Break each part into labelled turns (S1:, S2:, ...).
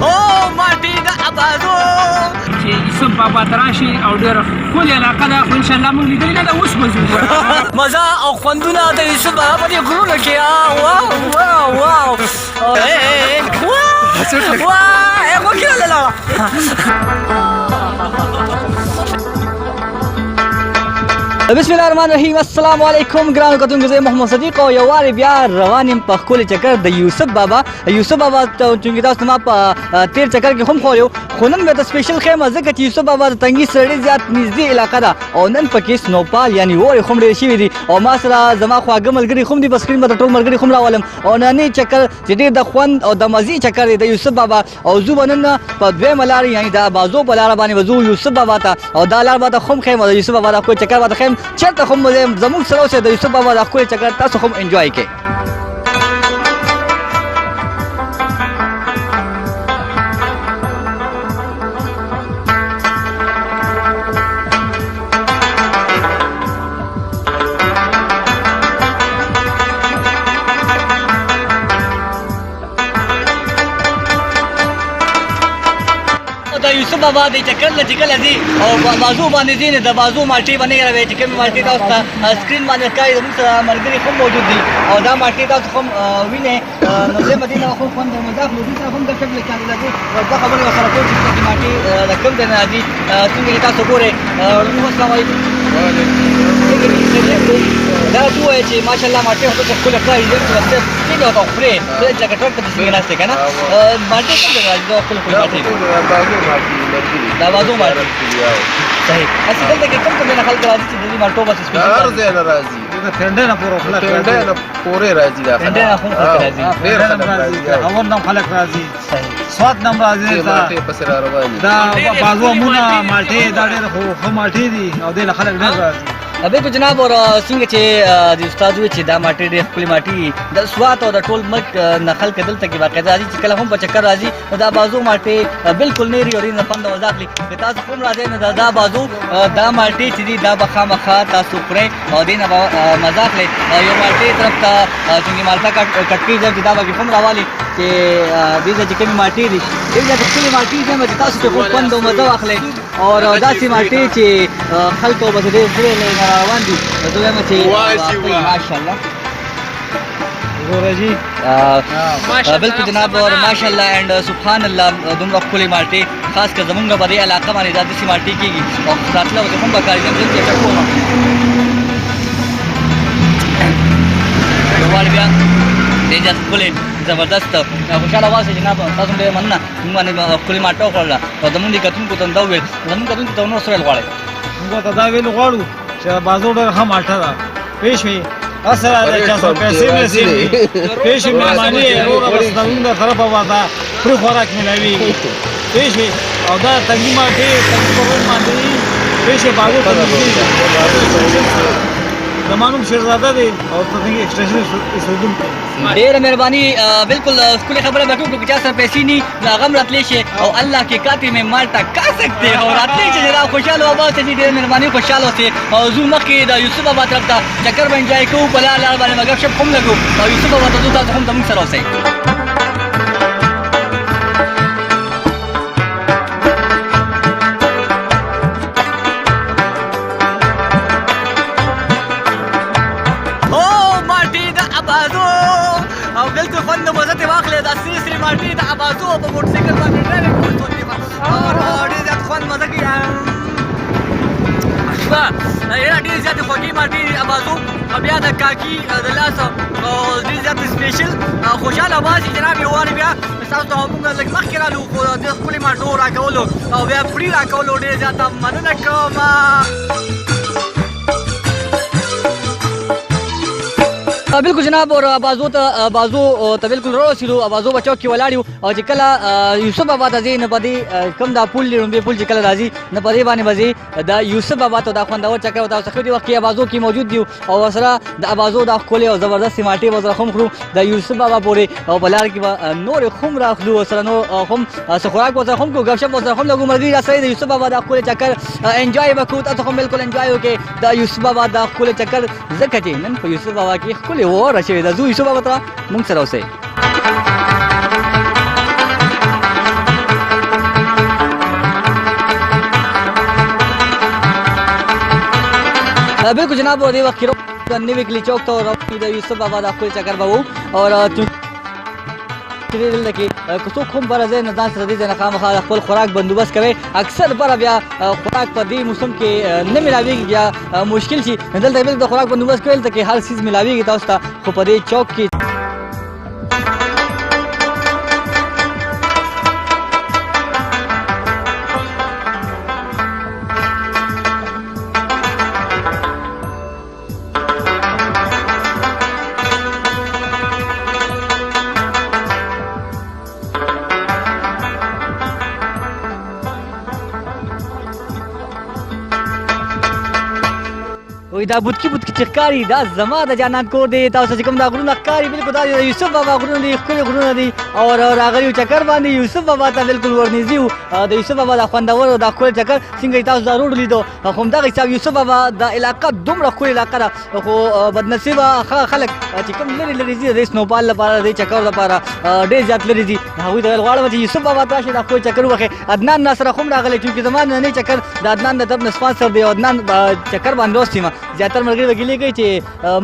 S1: او ماټي د ابازو
S2: چې یوسف بابا ته راشي او ډېره ښکلې علاقه ده خو انشاءالله موږ لیدلې نه ده اوس به ځو
S1: مزه او خوندونه د یوسف بابا په دې غرونو کې واو واو واو واو وکیل لاله بسم الله الرحمن الرحیم السلام علیکم ګرانو کتونکو زه محمد صدیق او یو وارې بیا روان یم په ښکلي چکر د یوسف بابا ته چونکې تاسو ما په تیر چکر کې هم خوړیو خو نن بیا ته سپیشل ښیم ځکه چې یوسف بابا د تنګي سره ډېر زیات نږدې علاقه ده او نن پکې سنوپال یعنې وورې هم ډېرې شوي دي او ما سره زما خواږه ملګري هم دي په سکرین به د ټول ملګري هم راولم او نننی چکر چې ډېر د خوند او د مزې چکر دی د یوسف بابا او زه به نن په دویمه لارې یعنې د بازو په لاره باندې به ځو یوسف بابا ته او دا لار به ته هم ښیم او د یوسف بابا د ښکلي چکر به ته ښیم چېرته هم زموږ سره اوسئ د یوسف بابا د ښکلي چکر تاسو هم انجوای کړئ یوسف بابا د چکر له چې کله ځي او بازو باندې ځي د بازو مالټې باندې راوي چې کومې مالټې تاسو ته سکرین باندې ښکاري زموږ سره ملګري هم موجود دي او دا مالټې تاسو هم وینئ نو زه به دې نه خو خوند مذاق له دې سره هم د شکل کې لګو دا خبرې ورسره کوم چې دې مالټې د کوم ځای نه راځي څنګه تاسو ګورئ السلام علیکم دا ته وایي چې ماشاءالله مالټې هم ته ښکلې ښکاري زه څه څنګه ورته خورې زه لکه ټرک ته څنګه ناستې که نه مالټې کوم ځای راځي دا ښکلې ښکلې مالټې دا بازو مالټې صحیح اسی دلته کې کوم څه نه خلک راځي چې د دې مالټو بس سپیشل
S3: هر ځای نه راځي
S4: دا ټنډه نه پورو خلک
S3: ټنډه نه پورې راځي دا
S1: ټنډه نه هم خلک راځي
S3: ډېر خلک راځي
S4: اور نم خلک راځي
S1: صحیح
S4: سواد نم راځي دا
S3: مالټې پسې را روان دي
S4: دا بازو مونه مالټې دا ډېر خو مالټې دي او دې خلک ډېر راځي
S1: بالکل جناب اور څنګه چې د استاد وی چې دا ماټي ډېر خپل ماټي د سوات او د ټول ملک نقل کدل ته کې باقاعده راځي چې کله هم په چکر راځي دا بازو ماټي بالکل نه لري نه پند مذاق لي که تاسو هم راځي نه دا بازو دا ماټي چې دا بخامخه تاسو پرې او دې نه مذاق لي یو ماټي طرف ته چې مالټا کټکی ځای دا به هم راوالي چې دې چې کومه ماټي دي دې چې خپل ماټي چې تاسو ته خو پند مزه واخلي اور داسې ماټي چې خلکو به دې سره روان دي دوی چې ماشاءالله
S4: ګورجی
S1: بالکل جناب اور ماشاءالله اینڈ سبحان الله دومره خپلې مالټې خاص کر زمونږ په دې علاقه باندې داسې مالټې کېږي او ساتله به هم بکاري چې ټکوم دوار بیا دې ځات خپلې زبردست خوشاله واسه جناب تاسو ډېر مننه موږ باندې خپلې مالټه وخوړله او زمونږ د کتونکو ته دا وویل زمونږ کتونکو ته نور څه ویل غواړئ
S4: موږ ته دا ویل غواړو چې بازو ډېر ښه مالټه ده پېښ وي اصل د 400 پیسې مې پېښ مېماني وروره بس زموږ طرفه وته پرې خوراک ملاوي پېښ او دا تنګي مالټې تنګي پرون باندې پېښ بازو ته زمانوم شهزاده دی او تنګي ایکسټنشن اسودون
S1: ډېره مهرباني بالکل ښکلې خبره به کوم چې چا سره پیسې ني هغه هم راتلی شي او الله کے کاتے میں مالټا کھا سکتے اور راتلی چې جناب خوشحاله بابا ته ډېره مهرباني خوشحاله اوسئ او زو مخکې د یوسف بابا طرف ته چکر به انجوای کوو په لار باندې به ګپ شپ هم لګو او یوسف بابا ته ځو تاسو هم زموږ سره اوسئ او بالکل خوند مزه ته واخلې دا سری مالټې د ابازو په موټر سایکل باندې ډایرکټ ورته دی او ډېر زیات خوند مزه کوي ډېر زیات خوږې مالټې ابازو او بیا د کاکي د لاس او ډېر زیات سپیشل خوشحاله باسي جناب یو وارې بیا تاسو ته موږ لږ مخکې رالو خو د خپلې مالټو راکولو او بیا فری راکولو ډېر زیاته مننه کوم بالکل جناب اور بازو ته بالکل ورسېدو بازو به چوک کې ولاړ یو او چې کله یوسف بابا ته ځې نه په دې کوم دا پل دی لومبې پل چې کله راځي نه په دې باندې به ځې د یوسف بابا ته دا خوندور چکر به تاسو ښه دې وخت کې بازو کې موجود دي او ورسره د بازو دا ښکلې او زبردستې مالټې به ورسره هم خورو د یوسف بابا پورې او په لار کې به نورې هم راخلو ورسره نور هم څه خوراک ورسره هم کوو ګپ شپ ورسره هم لګو ملګري راسره د یوسف بابا دا ښکلې چکر انجوای به کوو تاسو هم بالکل انجوای وکړئ د یوسف بابا دا ښکلې چکر ځکه چې نن په یوسف بابا کې ښکلې وره شوې ده زو یوسف بابا ته موږ سره اوسئ बिल्कुल जनाब और वक्त नवे कली चौक तो यूसुफ बाबा दा कोई चक्कर बाबू और کې کوڅو کوم بر ځای نه ځان سره دې نه خامخا خپل خوراک بندوبست کوي اکثر بر بیا خوراک په دې موسم کې نه ملاويږي یا مشکل شي دلته به د خوراک بندوبست کوي ته کې هر چیز ملاويږي تاسو ته خو په دې چوک کې وې دا بوتکی چکاری دا زما د جانان کور دی تاسو چې کوم دا غرونه ښکاري بالکل دا یوسف بابا غرونه دي ښکلي غرونه دي او راغلي چکر باندې یوسف بابا ته بالکل ورنږدې وو د یوسف بابا د خوندور دا ښکلی چکر څنګه تاسو دا روډ لیدو خو همدغه حساب یوسف بابا د علاقه دومره ښکلې علاقه ده خو بدنصیبه خلک چې کوم لرې لرې ځي د سنوپال لپاره د چکر لپاره ډېر زیات لرې ځي هغوی ته ویل غواړم چې یوسف بابا ته راشي دا ښکلی چکر ووښئ عدنان ناصر هم راغلی چونکې زما نننی چکر د عدنان د طرف نه سپانسر دی او عدنان چکر باندې اوس یم زیاتره ملګري وکیلې کوي چې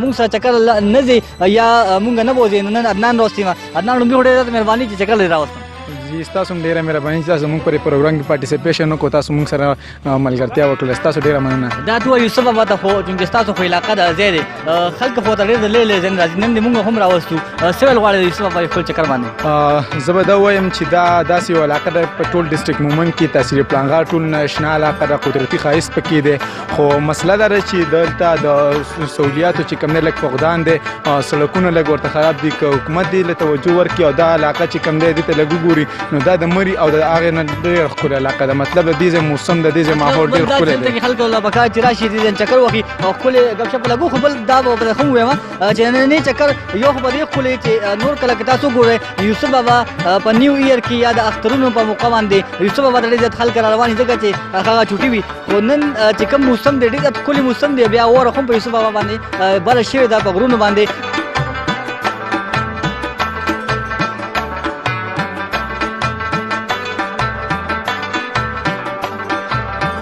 S1: مونږ سره چکر نه ځي یا مونږ نه بوځي نو نن عدنان راوستیم عدنان لومبي خو ډېره مهرباني چې چکر لري راوستم
S5: جی تاسو ډیره مهرباني تاسو موږ پر پروګرام کې پارټیسپیشن وکړو تاسو موږ سره ملګرتیا وکړه تاسو ډیره مننه
S1: دا ته یوسف بابا ته خو چې تاسو خو علاقه د زیاده خلک خو ته ډیر لې ځین راځي نن موږ هم راوستو سوال غواړي یوسف بابا خپل چکر باندې
S5: زبدا وایم چې دا داسې علاقه د پټول ډیسټریکټ مومن کې تحصیل پلانغار ټول نشنا علاقه د قدرتي خایس پکې ده خو مسله دا چې دلته د سہولیاتو چې کم نه لګ فقدان دي سړکونه لګ ورته خراب دي حکومت دې له توجه ورکړي او دا علاقه چې کم دی ته لګو ګوري نو دا د مری او د هغه نه ډېر ښکلی علاقه ده مطلب د دې موسم د دې ماحول ډېر ښکلی دی
S1: خلک الله پکار چې راشي دې چکر وکړي او ښکلی ګپ شپ لګو خو بل دا به خو وایم چې نن چکر یو خو به ښکلی چې نور کله کې تاسو ګورئ یوسف بابا په نیو ایئر کې یا د اخترونو په موقع باندې یوسف بابا ډېر زیات خلک رواني ځکه چې هغه چوټي وي خو نن چې کوم موسم دی ډېر ښکلی موسم دی بیا اور هم په یوسف بابا باندې بل شوی دا په غرونو باندې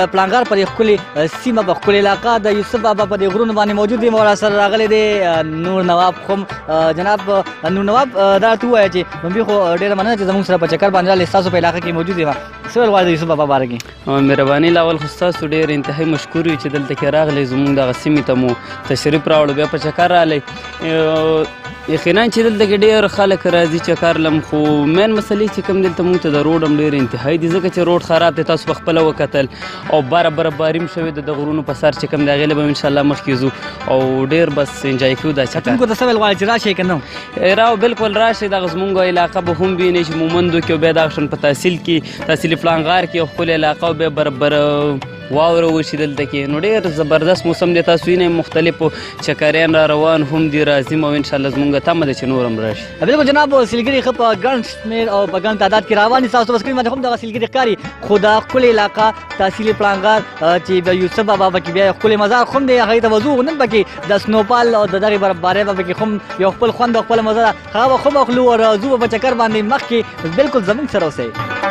S1: پلانګار پر خپل سیمه په خپل علاقہ د یوسف بابا په غرونو باندې موجود دی مور سره راغلی دی نور نواب خو جناب نور نواب دا تو وایي چې مې خو ډېر مننه چې زموږ سره په چکر باندې راځي تاسو په علاقې کې موجود دی سوال غواړي یوسف بابا باره کې
S6: مهرباني لاول خو تاسو ډېر انتهایی مشکور یو چې دلته کې راغلی زموږ دغه سیمې ته مو تشریف راوړو بیا په چکر راغلی یقینا چې دلته کې ډېر خلک راځي چکر لم خو مین مسلې چې کوم دلته موږ ته د روډ هم ډېر انتهایی دي ځکه چې روډ خراب دی تاسو په خپله وکتل او برابریم شوی د غرونو په سر چې کوم د هغې له به انشاءالله مخکې ځو او ډېر بس انجای کوو دا چکر
S1: کومکو ته څه ویل غواړي چې راشئ که نه
S6: راو بالکل راشئ دغه زموږ علاقه به هم وینئ چې مومندو کې او بیا دغه شان په تحصیل کې تحصیل پلانغار کې یو ښکلې علاقه او بیا برابر واوره وشي دلته کې نو ډېر زبردست موسم دی تاسو وینئ مختلفو چکریان را روان هم دي راځي او انشاءالله زموږ تمه ده چې نور هم راشي
S1: بالکل جناب سیلګري ښه په ګڼ شمېر او په ګڼ تعداد کې روان دي تاسو په سکرین باندې هم دغه سیلګري ښکاري خو دا ښکلې علاقه تحصیل پلانغار چې د یوسف بابا پکې بیا ښکلی مزار هم دی هغې ته وضو نن پکې د سنوپال او د دغې برابرۍ به پکې هم یو خپل خوند او خپله مزه ده هغه به هم اخلو او راځو په چکر باندې مخکې بالکل زموږ سره اوسئ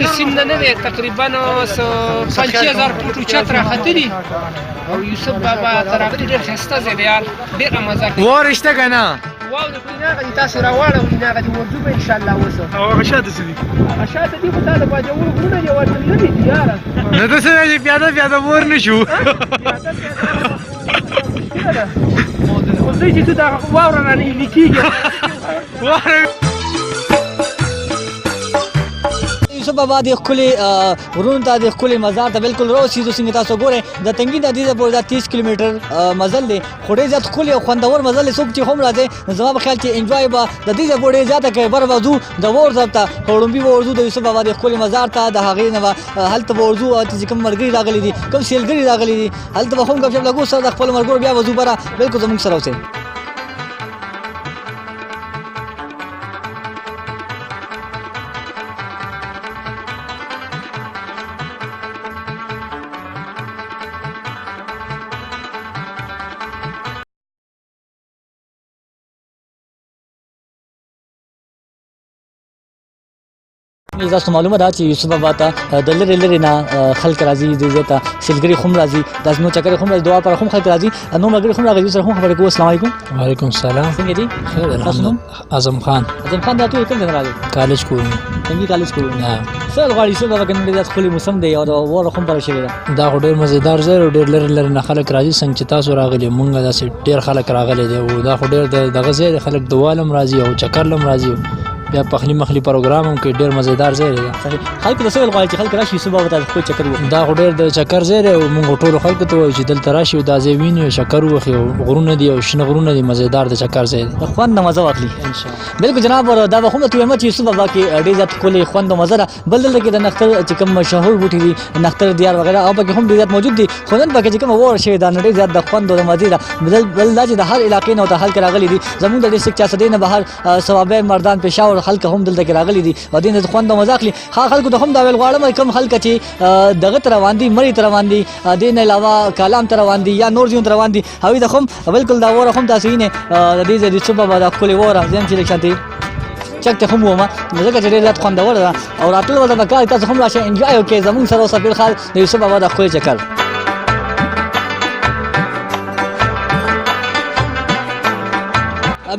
S2: د سیند نه دی تقریبا 5000 فوټ اوچت راختلي او یوسف بابا ته راغلي ډېر ښایسته ځای دی یار ډېره مزه کوي
S4: وار شته که نه
S2: واو د هغه دي تاسو راواړوي هغه دي ورځو به انشاءالله اوس
S4: او هغه شاته څه دي
S2: هغه شاته دي خو تا د باجوړو غرونه دي ورته نه دي یاره
S4: نه ته څه وایي پیاده ور نه شو
S2: خو دوی چې تو دا واوره رانه ایلي کېږي
S1: یوسف بابا د ښکلي غرونو ته د ښکلي مزار ته بالکل راوسي څنګه تاسو ګورئ د تنګي د دې پورې دا 30 کیلومتر مزل دی خو ډېر زیات ښکلي او خوندور مزل دی څوک چې هم راځي زما په خیال چې انجوای به د دې ځای پورې ډېر زیاته کوي بر به ځو د ور طرف ته هړومبي به ورځو د یوسف بابا د ښکلي مزار ته د هغې نه به هلته به ورځو چې کوم ملګري راغلي دي کوم سیلګري راغلي دي هلته به هم ګپ شپ لګو سره د خپلو ملګرو بیا به ځو بره بالکل زموږ سره اوسئ تاسو معلومه ده چې یوسف بابا ته د لري لري نه خلک راځي د زیاته سلګری خم راځي د ازمو چکر خم راځي دعا پر خم خلک راځي نو مګر خم راځي سره خم خبرې کوو. السلام علیکم.
S7: وعلیکم السلام.
S1: څنګه دي؟
S7: خیر الحمدلله. اعظم خان.
S1: اعظم خان دا ته کوم ځای راغلی؟
S7: کالج کوم.
S1: څنګه کالج کوو؟
S7: نه.
S1: سره غواړي یوسف بابا کنه د خپل موسم دی او ور خم پر شي
S7: دا ډېر مزیدار ځای او ډېر لري لري نه خلک راځي څنګه چې تاسو راغلي مونږ داسې ډېر خلک راغلي دي او دا ډېر دغه ځای خلک دوالم راځي او چکرلم راځي بیا پخلی مخلی پروګرام هم کې ډېر مزیدار ځای دی.
S1: خلک د سوال غواړي چې خلک راشي یوسف بابا ته خپل چکر وکړي.
S7: دا ډېر د چکر ځای دی او موږ ټول خلکو ته وایو چې دلته راشي او دا ځای ویني او چکر وخی او غرونه دي او شنه غرونه دي مزیدار د چکر ځای دی.
S1: خوند مزه واخلي
S7: ان شاء الله.
S1: بالکل جناب اور دا به هم ته وایم چې یوسف بابا کې ډېر زیات کولې خوند مزه ده. بل دلته کې د نختر چې کوم مشهور بوټي دي نختر دیار وغیرہ او پکې هم ډېر زیات موجود دي خو نن پکې چې کوم ور شي دا ډېر زیات د خوند او د مزه ده. بل دا چې د هر علاقې نه او د خلک راغلي دي زموږ د ډیسټریکټ چا سدي نه بهر ثوابه مردان پېښور خلک هم دلته کې راغلي دي او دین د خوند او مزه اخلي. خلکو ته هم دا ویل غواړم کوم خلک چې دغه تر روان دي مړی تر روان دي دین علاوه کلام تر روان دي یا نور ځون تر روان دي هوی د هم بالکل دا ور هم تاسو نه د دې د یوسف بابا د خپل ور ځم چې لکشانتي چکته هم ومه ځکه چې ډېر زیات خوندور ده او راتل ولا بکار تاسو هم راشه انجوای وکړئ زموږ سره اوسه بل خال د یوسف بابا د خپل چکر.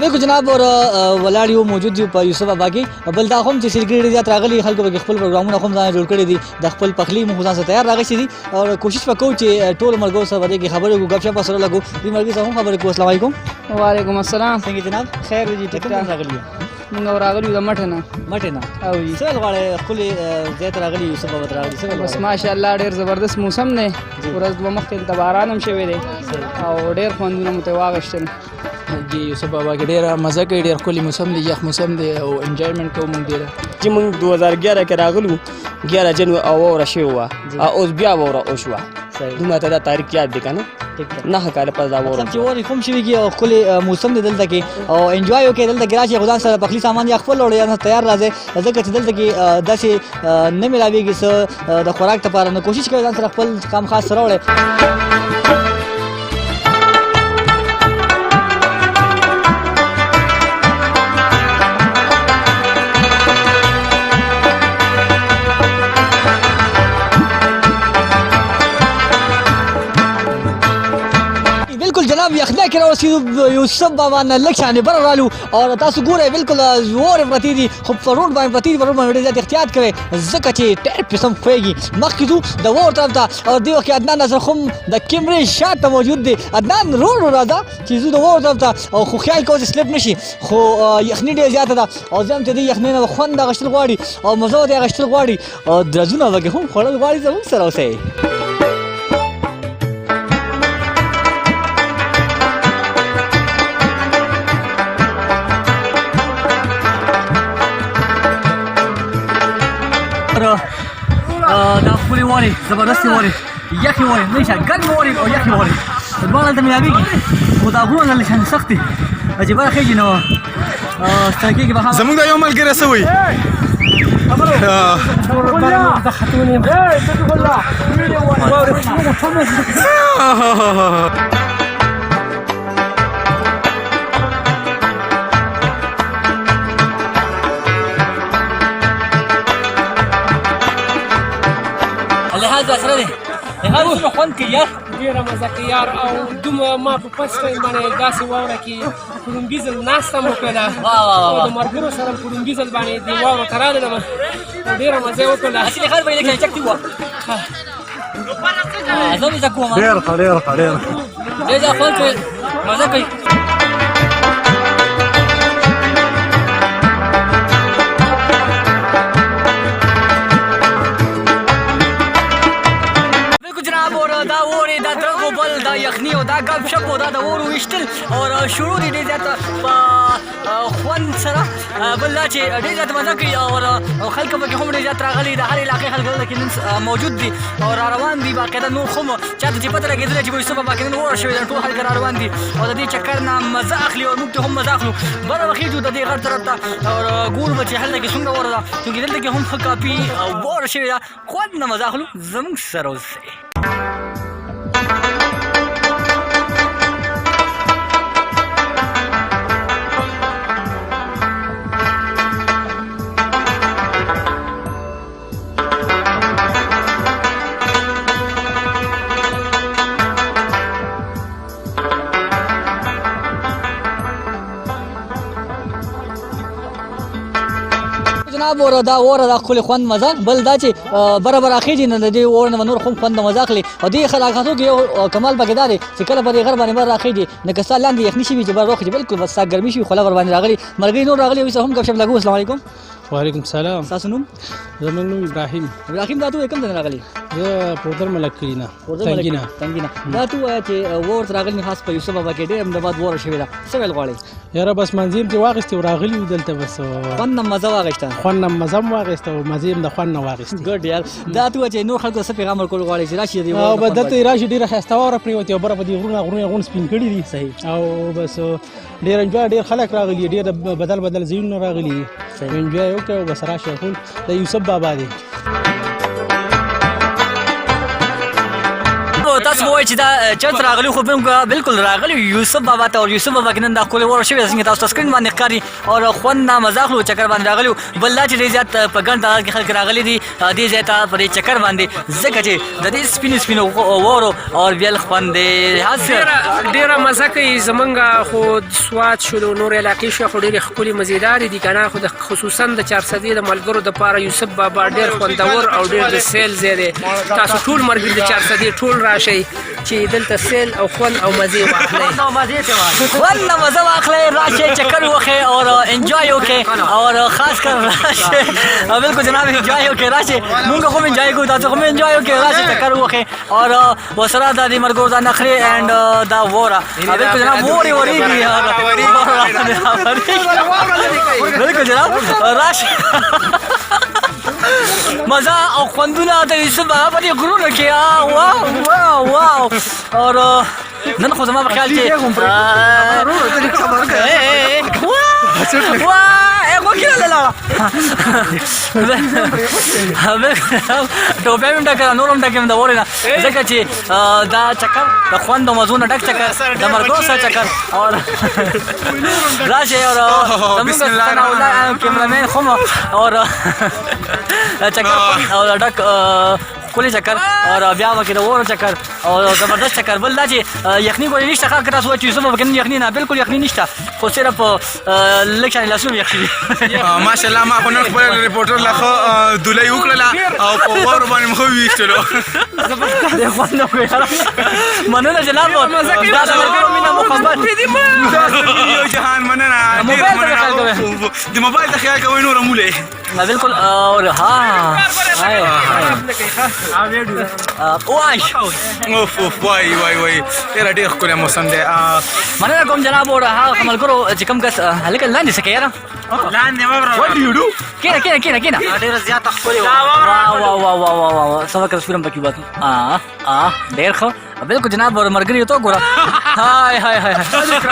S1: بالکل جناب اور ولاړیو موجود دی په یوسف بابا کې بل دا هم چې سلګری زیات راغلي خلکو به خپل پروګرامونه هم ځان جوړ کړی دي د خپل پخلی مو ځان سره تیار راغشي دي او کوشش وکړو چې ټول مرګو سره ورته خبرو کو غب شپ سره لګو دې مرګي سره هم خبرې کو. السلام علیکم.
S8: وعلیکم السلام.
S1: څنګه جناب؟
S8: خیر دی ټیک ټاک
S1: راغلی
S8: موږ راغلی د مټه نه
S1: او سره غواړي خپل زیات راغلی یوسف بابا راغلی سره
S8: بس ماشاءالله ډیر زبردست موسم دی ورځ دوه مخکې د باران هم شوی دی او ډیر خوندونه مو ته واغشتل.
S7: یوسف بابا کې ډېر مزه کوي ډېر ښکلی موسم دی یخ موسم دی او انجوایمنټ کوو موږ ډېره.
S6: چې موږ 2011 کې راغلو 11 جنوري او واوره شوې وه اوس بیا واوره وشوه دومره ته دا تاریخ یاد دی که نه نهه کاله پس دا واوره
S1: چې واورې کوم شوي کې او ښکلی موسم دی دلته کې او انجوای وکړئ دلته کې راشئ خو ځان سره پخلي سامان یا خپل وړئ یا تیار راځئ ځکه چې دلته کې داسې نه میلاویږي څه د خوراک لپاره نو کوشش کوئ ځان سره خپل کام خاص سره وړئ. جناب یخنه کې راوسیدو یوسف بابا نه لږ شانې بره رالو او تاسو ګورئ بالکل وارې پرتې دي خو په روډ باندې پرتې دي په روډ باندې ډېر زیات احتیاط کوئ ځکه چې ډېر قسم خوږي مخکې ځو د وار طرف ته او دې وخت کې عدنان ناصر خو د کیمرې شاته موجود دی. عدنان روډ راځه چې ځو د وار طرف ته او خو خیال کوو چې سلپ نشي خو یخني ډېر زیاته ده او ځم چې دې یخنۍ نه خوند اخیستل غواړي او مزه ورته اخیستل غواړي او درځونه پکې هم خوړل غواړي زموږ سره اوسئ. دا خپلې وارې زبردستې وارې یخې وارې نه شه ګرمې وارې او یخې وارې دواړه هلته میلاویږي خو د هغو نه لږ سخت دي عجیبه خېږي نو ستړی کېږي به
S5: زموږ د یو ملګری څه وایي
S1: لحاظ سره دی لحاظ څومره خوند کوي یار
S2: ډېره مزه کوي یار او دومره ما په فسټ ټایم باندې داسې واوره کې پړومبي ځل ناسته مو کړله او د ملګرو سره پړومبي ځل باندې دې واورو ته راغلم او ډېره مزه یې وکړله
S1: هسې لحاظ به یې لږ چک دي وه زه مې زه کوم
S4: ډېر ښه ډېر ښه ډېر
S1: زیات خوند کوي مزه کوي. دا یخني او دا ګپ شپ او دا د اور ویشتل او شروع دي ډېر زیات په خوند سره بل دا چې ډېر زیات مزه کوي او خلک پکې هم ډېر زیات راغلي د هر علاقې خلک دلته کې نن موجود دي او را روان دي باقاعده نور خو چاته چې پته لګېدله چې یوسف بابا کې نن اور شوی دی ټول خلک را روان دي او د دې چکر نه مزه اخلي او موږ ته هم مزه اخلو بره به خېږو د دې غر طرف ته او ګورو به چې هلته کې څومره اور ده چونکې دلته کې هم ښه کافي اور شوې ده خوند نه مزه اخلو زموږ سره اوسئ. جناب اور دا اور دا خپل خوند مزه بل دا چې برابر اخیږي نه د دې اور نه نور خو خوند مزه اخلي او دې خلاقاتو کې یو کمال پکې دا دی چې کله پر غر باندې بر اخیږي نه که سال لاندې یخني شي چې بر روخ بالکل بس ګرمي شي خلا ور باندې راغلي مرګي نور راغلي وي هم کښم لګو السلام علیکم
S9: وعلیکم السلام.
S1: تاسو نوم
S9: زمون نوم ابراهیم.
S1: ابراهیم دا ته کوم ځای راغلی؟
S9: زه پودر ملکینا تنگینا.
S1: دا ته چې ور راغلی خاص په یوسف بابا کې ډېر امداد ور شوی دا څه ویل غواړي؟
S9: یاره بس منظیم چې واغستې راغلی دلته بس
S1: خوند مزه واغسته
S9: خوند مزه واغسته او مزیم د خوند واغسته
S1: ګډ یار دا ته چې نور خلکو څه پیغام ورکول غواړي چې راشي دی
S9: او بدلته راشي ډیره خسته وره پریوتی او بره په دې غرونه سپین کړي دي
S1: صحیح
S9: او بس ډیر انجوای ډیر خلک راغلي ډیر بدل زیونه راغلي انجوای وکړو بس راشي ټول د یوسف بابا دی.
S1: تاسو وایئ چې دا چرته راغلی خو بالکل راغلی یوسف بابا ته او یوسف بابا کې نن دا ښکلې ور شوې څنګه تاسو سکرین باندې ښکاري او خوند نه مزه اخلو چکر باندې راغلی بل دا چې ډېر زیات په ګڼ تعداد کې خلک راغلي دي دې ځای ته په دې چکر باندې ځکه چې د دې سپینو وورو او بیا خوند دی
S2: ډېره مزه کوي زمونږ خو سوات شو نور علاقې شو خو ډېرې ښکلې مزیدارې دي که نه خو خصوصا د چارسدي د ملګرو دپاره یوسف بابا ډېر خوندور او ډېر د سیل ځای دی. تاسو ټول ملګري د چارسدي ټول راشئ چې دلته سیل او خوند او مزې واخلئ
S1: خوند مزه واخلئ راشئ چکر وخئ اور انجوای وکړئ اور خاص کر راشئ بالکل جناب انجوای وکړئ راشئ موږ هم انجوای کوو تاسو هم انجوای وکړئ راشئ چکر وخئ اور ورسره د دې ملګرو دا نخرې اینډ دا وره بالکل جناب وریږي بالکل جناب راشئ مزه او خوندونه د یوسف بابا په دې غرونو کې واو واو اور نن خو زما په خیال کې ټوپۍ مې ډکه نور هم ډکې م د اورې نه ځکه چې دا چکر د خوند او مزو نه ډک چکر د ملګرو سره چکر اور راشئ اور زموږ ثناءالله کیمرامین خو اور چکر او ډک ښکلې چکر او بیا به کې د اور چکر او زبردست چکر بل دا چې یخني ګولې نشته ښه که تاسو وایئ چې یوسف بابا کې نن یخني نه بالکل یخني نشته خو صرف لږ شانې لاسونه یخ شوي
S5: ماشاءالله ما خو نن خپل ریپورټر له ښه دولۍ وکړله او په واورو باندې مې ښه وویشتلو
S1: ډېر خوند وکړې مننه جناب دا د ملګرو مینه محبت
S5: یو جهان مننه د موبایل ته خیال کوئ نوره مولی
S1: بالکل اور ها
S5: وای ډېره ډېر ښکلی موسم دی
S1: مننه کوم جناب اور هغه ملګرو چې کوم کس هلکه لاندې څه کوي یاره کېنه
S9: ډیره زیاته ښکلې
S1: واه سبا که تصویر هم پکې وباسو ډېر ښه بالکل جناب اور ملګري ته ګوره های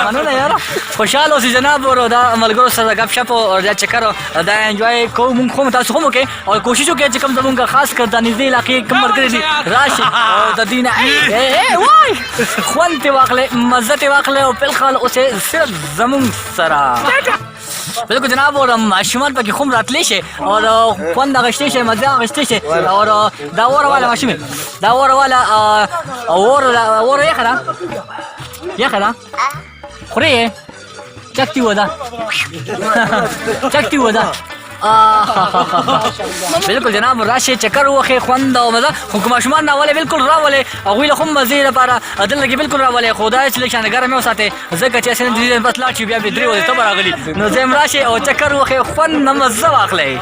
S1: مننه یاره خوشحال اوسئ جناب اور دا ملګرو سره ګپ شپ او دا چکر دا انجوای کوو مونږ خو تاسو هم وکړئ او کوشش وکړئ چې کوم زمونږ خاص کر دا نږدې علاقې کوم ملګري دي راشي او د دې نه وای خوند ترې واخلئ مزه ترې واخلئ او بالخال اوسئ صرف زمونږ سره بالکل جناب اور ماشومان پکې خوم راتلی شي اور خوند اخیستی شي مزه اخیستی شي اور دا اوره والا ماشوم دا اوره والا اوره یخه ده خورې چکتي وده بالکل جناب راشي چکر وخی خوند او مزه خو که ماشومان راولئ بالکل راولئ هغوی له هم مزې لپاره دلته کې بالکل راولئ خو دا چې لږ شانې ګرم یې وساتئ ځکه چې اسې نن بس لاړ شي بیا به 3 ورځې ته به راغلي نو زه هم راشئ او چکر وخی خوند نه مزه واخلئ.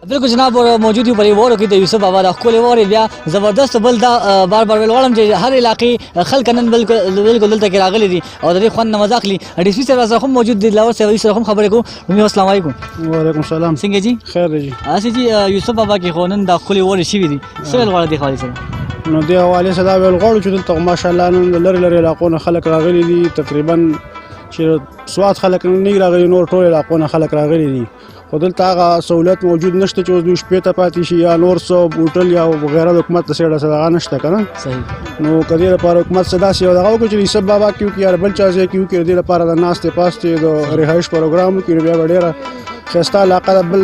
S1: بالکل جناب اور موجود یو په وورو کې د یوسف بابا د ښکلې وورې بیا زبردست بل دا بار ویل غواړم چې هر علاقې خلک نن بالکل دلته کې راغلي دي او د دې خوند نه مزه اخلي ډي سي سره هم موجود دي لاور سره هم خبرې کوو السلام علیکم.
S9: وعلیکم السلام.
S1: څنګه جی
S9: خیر دی
S1: اسی جی یوسف بابا کې خو نن د ښکلې وورې شوي دي څه ویل غواړئ دې حوالې سره؟
S9: نو دې حوالې سره دا ویل غواړو چې دلته ماشاءالله نن لرې علاقو نه خلک راغلي دي تقریبا چې سوات خلک نه راغلي نور ټول علاقو نه خلک راغلي دي خو دلته هغه سہولت موجود نشته چې اوس دوی شپې ته پاتې شي یا نور څه هوټل یا وغیره د حکومت له سایډه څه هغه نشته که نه
S1: صحیح
S9: نو که دې لپاره حکومت څه داسې یو دغه وکړو چې یوسف بابا کې وکړي یا بل چا ځای کې وکړي د دې لپاره د ناستې پاستې د رهایش پروګرام وکړي نو بیا به ډېره ښایسته علاقه ده. بل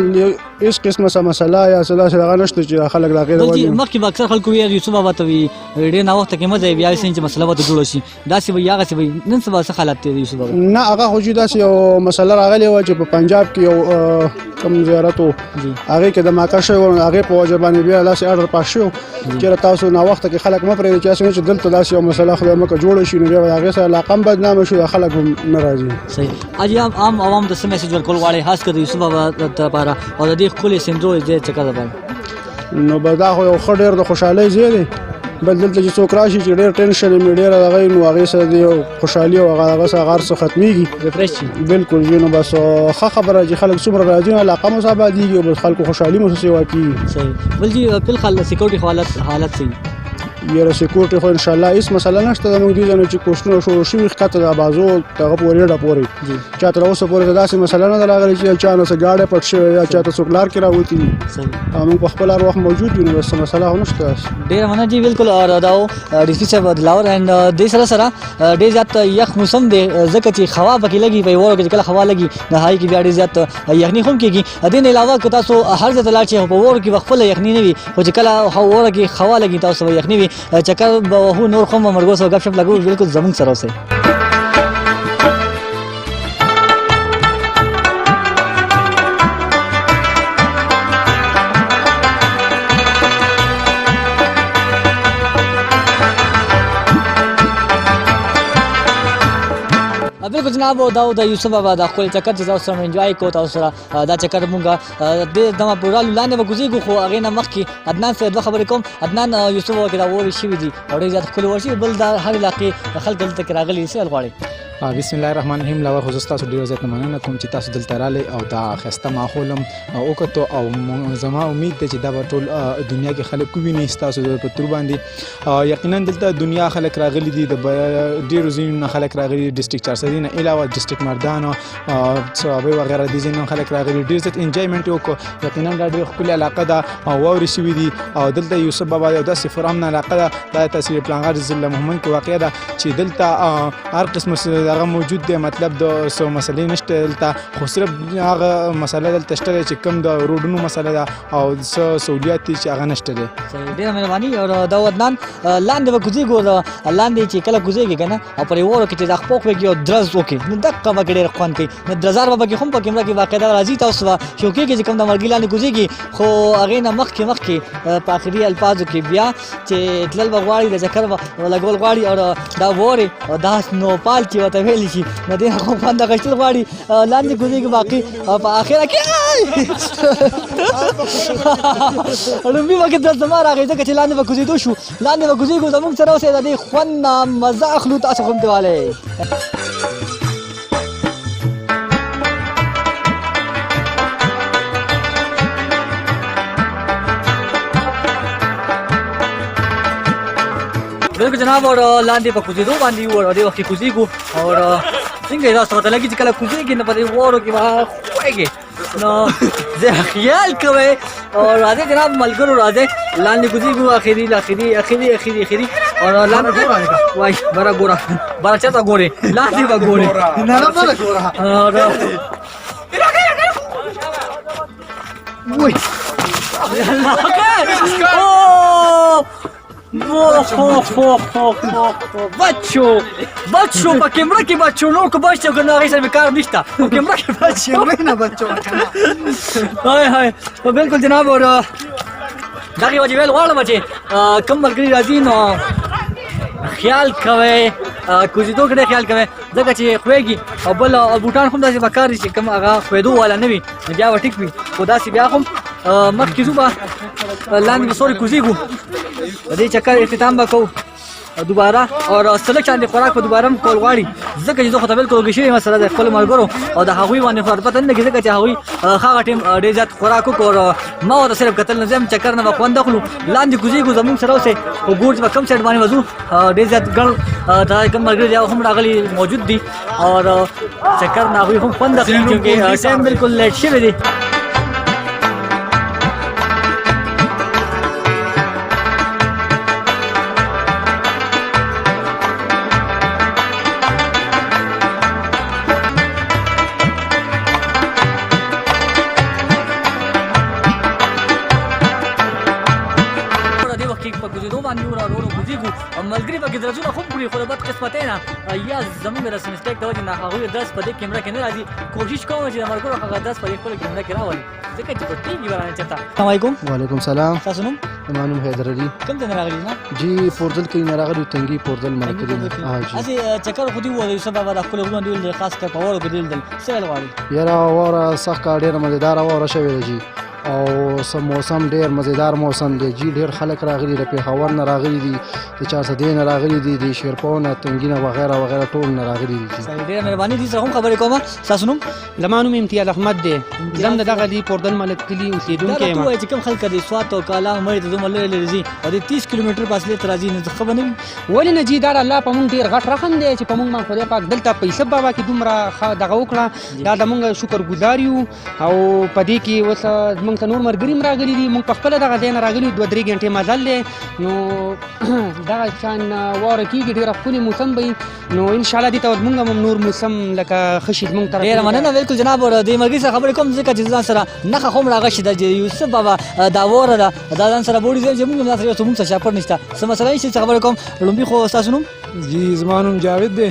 S9: هیڅ قسمه څه مسله یا څه داسې دغه نشته چې خلک د هغې د
S1: بلکې
S9: وجې
S1: مخکې به اکثر خلکو ویل یوسف بابا ته وي ډېر ناوخته کې مه ځئ بیا چې مسله به جوړه شي داسې به وي هغسې به وي نن سبا څه حالت دی د یوسف بابا
S9: نه هغه خو چې داسې یو مسله راغلې وه چې په پنجاب کې یو کوم زیارت و هغې کې دماکه شوی و هغې په وجه باندې بیا داسې اډر پاس شوی چېرې تاسو ناوخته کې خلک مه پرېږدئ چې هسې نه چې دلته داسې یو مسله خدای مکه جوړه شي نو بیا به د هغې سره علاقه هم بدنامه شي د خلک هم نه راځي
S1: صحیح اجي عام عوام ته څه میسج ورکول غواړئ خاص کر د یوسف بابا لپاره او د دې ښکلي سیندرو ځای چکر لپاره
S9: نو به دا خو یو ښه ډېر د خوشحالۍ ځای دی بل دلته چې څوک راشي چې ډېر ټینشن یې ډېر دغه وي نو هغې سره د یو خوشحالي او هغه سره هر څه ختمېږي
S1: ریفریش شي
S9: بلکل جی نو بس ښه خبره چې خلک څومره راځي نو علاقه مو آبادېږي او بس خلکو خوشحالي مو سیوا کېږي
S1: صحیح بل جي بالخال سکیورټي حالت صحیح
S9: یاره سکیورټي خو انشاءالله هېڅ مسله نشته زموږ دې ځای نه چې کوشتونه شروع شوي ښکته د بازو دغه پورې ریډه پورې چا تر اوسه پورې ته داسې مسله نه ده راغلې چې چا نه څه ګاډی پټ شوی یا چا ته څوک لار کې راوتي دي موږ په خپل هر وخت موجود یو نو بس مسله خو نشته
S1: ډېره مننه جي بالکل او دا و ډي سي صاحب دلاور اینډ دې سره سره ډېر زیات یخ موسم دی ځکه چې هوا پکې لګي په یوه کې کله هوا لګي د های کې بیا ډېر زیات یخني هم کېږي دې نه علاوه که تاسو هر ځای ته لاړ شئ په اور کې خپله یخني نه وي خو چې کله اور کې هوا لګي تاسو به یخني وي چکر به وهو نور خو مرګو سره ګپ شپ لګو بالکل زموږ سره اوسئ بالکل جناب دا د یوسف بابا د خپل چکر چې تاسو سره انجوای کوو تاسو سره دا چکر مونږه د دمه پورالو لاندې به کوزیږو خو هغې نه مخکې عدنان صاحب دوه خبرې کوم عدنان یوسف بابا کې دا وورې شوي دي او ډېر زیات ښکلي ور شوي بل دا هر علاقې خلک دلته کې راغلي څه غواړي
S5: بسم الله الرحمن الرحیم لاور خو تاسو ډیر زیات مننه کوم چې تاسو دلته رالی او دا خسته ماحول هم وکړو او زما امید ده چې دا به ټول دنیا کې خلک وویني تاسو په تور باندې یقینا دلته دنیا خلک راغلي دي د ډیرو ځایونو نه خلک راغلي ډسټریکټ 400 نه علاوه ډسټریکټ مردان او صوابۍ وغیره دي ځایونو خلک راغلي ډیر زیات انجوایمنټ وکړو یقینا دا ډیر ښکلې علاقه ده او واورې شوي دي او دلته یوسف بابا یو داسې فرامنه علاقه ده دا تحصیل پلانغار ضلع محمد کې واقع ده چې دلته هر قسم هغه موجود دی مطلب د څو مسلې نشته دلته خو صرف هغه مسله دلته شته چې کوم د روډونو مسله ده او څه سہولیات دي چې هغه نشته دی
S1: ډېره مهرباني او دا ودنان لاندې به کوزیږو لاندې چې کله کوزیږي که نه او پر یو وره کې چې دا خپوک وکړي او درز وکړي نو دقه به کې ډېر خوند کوي نو درزار به پکې هم په کیمره کې باقاعده راځي تاسو به شوقي کې چې کوم د مرګي لاندې کوزیږي خو هغې نه مخکې په آخري الفاظو کې بیا چې تلل به غواړي د چکر به لګول غواړي او دا وورې او دا سنوپال چې ورته ویلی شي نو دې خو خوند اخیستل غواړي لاندې کوزیږي باقي په آخره کې لومبي به کې درز زما راغی ځکه چې لاندې به کوزېدو شو لاندې به کوزیږو زموږ سره اوسئ د دې خوند نه مزه اخلو تاسو هم دیوالی بالکل جناب اور لاندې په کوزېدو باندې یو او دې وخت کې کوزیږو او څنګه دا څه لګي چې کله کوزیږي نه په دې وورو کې به خوږي نو زه خیال کوئ او راځئ جناب ملګرو راځئ لاندې کوزیږو اخري او لاندې وای برا ګوره برا چاته ګورې لاندې به ګورې نه بله ګوره وای بچو په کیمره کې بچو نور کو بچو که نه هغې سره مې کار نشته په کیمره کې بچو هاي بالکل جناب اور دغې وجې ویل غواړم چې کوم ملګري راځي نو خیال کوئ کوزېدو کې ډېر خیال کوئ ځکه چې خوږي او بل بوټان هم داسې پکار دي چې کوم هغه خوېدو والا نه وي نو بیا به ټیک وي خو داسې بیا هم مخکې ځو به لاندې به سورې کوزېږو د دې چکر اختتام به کوو دوباره او سلک شاندې خوراک په دوباره هم کول غواړي ځکه چې زه خو ته بالکل وږی شوی یم سره د خپلو ملګرو او د هغوی باندې خو پته نه لګي ځکه چې هغوی هغه ټایم ډېر زیات خوراک وکړو ما ورته صرف کتل نه ځم چکر نه به خوند اخلو لاندې کوزېږو زموږ سره اوسئ خو ګورج به کوم سایډ باندې به ځو ډېر زیات ګڼ دا کوم ملګري دي هم راغلي موجود دي او چکر نه هغوی هم خوند اخلي چونکې ټایم بالکل لیټ شوی دی وکړي خو د بد قسمتۍ نه یا زموږ د مسټیک د وجې نه هغوی درس په دې کیمره کې نه راځي. کوشش کوم چې د ملګرو هغه درس په دې خپله کیمره کې راولي ځکه چې پټېږي به رانه چېرته. السلام علیکم.
S9: وعلیکم سلام.
S1: ستاسو نوم؟
S9: زما نوم حیدر علي.
S1: کوم ځای نه راغلي نه؟
S9: جی پورتل کې نه راغلي، تنګي پورتل مرکزي نه.
S1: هسې چکر خو دې وویل یوسف بابا د خپلو غرونو دې ولیدل، خاص کر په واورو کې دې ولیدل، څه ویل غواړي؟
S9: یاره واوره سخت کار ډېره مزېداره واوره شوې ده جي، او موسم ډېر مزېدار موسم دی جي. ډېر خلک راغلي د پېښور نه راغلي دي، د چارسدې نه راغلي دي، د شیرپو نه، تنګي نه وغیره وغیره ټول نه راغلي دي.
S1: ډېره مهرباني دي سره هم خبرې کومه. ستاسو نوم؟
S8: زما نوم امتیاز احمد دی. زم د دغه دی پورتل ملک کلي اوسېدونکی
S1: دا
S8: یم.
S1: راته ووایه چې کوم خلک د سوات او کالام مړې ته دومره لرې لرې ځي او د 30 کیلومتر فاصلې ته راځي، نو ښه به نه وي؟
S8: ولې نه جي، دا د الله په مونږ ډېر غټ رحم دی چې په مونږ باندې خدای پاک دلته په یوسف بابا کې دومره ښه دغه وکړه. دا د مونږ شکر ګزار یو، او په دې کې اوس مونږ ته نور ملګري هم راغلي دي. مونږ په خپله دغه ځای نه راغلي 2-3 ګنټې مزل دی، نو دغه شان واوره کېږي، ډېره ښکلې موسم به وي. نو انشاءالله دې ته مونږ هم نور موسم لکه ښه شي زمونږ طرف.
S1: ډېره مننه. بالکل جناب، د ملګري سره خبرې کوم ځکه چې ځان سره نښه خو هم راغشې ده چې یوسف بابا دا واوره ده دا ځان سره بوړي ځای چې مونږ هم ځان سره یو څه مونږ سره شاپړ نشته، څه مسله نشته چې خبرې کوم. لومبي خو ستاسو نوم؟
S5: جی زما نوم جاوید دی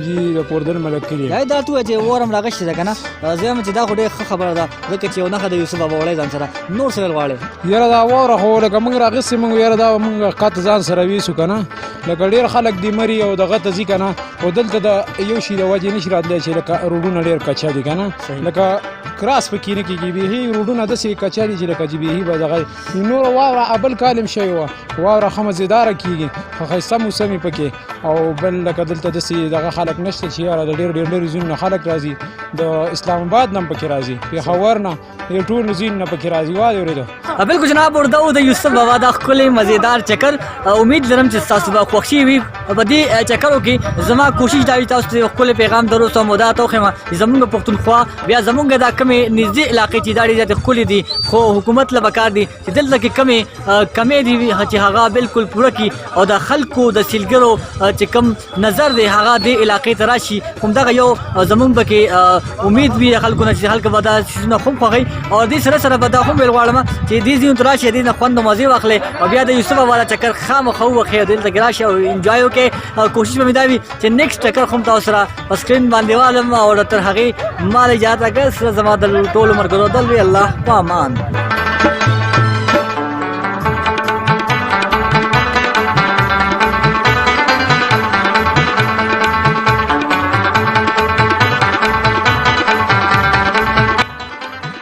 S5: جی د پورتل ملک کلي.
S1: دا دا ته چې واوره هم راغشې ده که نه، زه یم چې دا خو ډېره ښه خبره ده ځکه چې یو نښه د یوسف بابا وړی ځان سره. نور څه ویل غواړې؟
S5: یاره دا واوره خو لکه موږ راغسې موږ یاره دا موږ قط ځان سره ویسو که نه، لکه ډېر خلک دې مري او دغه ته ځي که نه، او دلته د یو شي د وجې نشي راتلی چې لکه روډونه ډېر کچه دي که نه، لکه کراس پکې نه کېږي، بیخي روډونه داسې کچه دي چې لکه چې بیخي به دغه نور واوره بل کال هم شوې وه، واوره ښه مزېداره کېږي، ښه ښایسته موسم یې پکې. او بل لکه دلته داسې دغه خلک نشته چې یاره د ډېر ډېر لرې ځایونو نه خلک راځي، د اسلام آباد نه هم پکې راځي، پېښور نه، د ټولو ځایونو نه پکې راځي. وایې اورېده.
S1: بالکل جناب، ورته و د یوسف بابا دا ښکلی مزېدار چکر. امید لرم چې ستاسو به خوښ شوي وي. په دې چکرو کې زما کوشش دا وي تاسو ته یو ښکلی پیغام در اوسم او دا ته وښیم زمونږ پښتونخوا بیا زمونږ دا کمې نږدې علاقې چې دا ډېرې زیاتې ښکلې دي، خو حکومت له پکار دي چې دلته کې کمې دي چې هغه بالکل پوره کړي او د خلکو د سیلګرو چې کم نظر دی هغه دې علاقې ته راشي. همدغه یو زمونږ به کې امید وي د خلکو نه چې خلک به دا څیزونه هم خوښوي. او دې سره سره به دا هم ویل غواړم چې دې ځایونو ته راشي، دې نه خوند او مزې واخلئ او بیا د یوسف بابا دا چکر خامخا ووهئ او دلته کې راشئ او انجوای وکړئ. کوشش به مې دا وي چې نیکسټ چکر خو هم تاسو سره په سکرین باندې والم او تر هغې ما له اجازت اګر سره زما د ټولو ملګرو دل وي. الله په امان.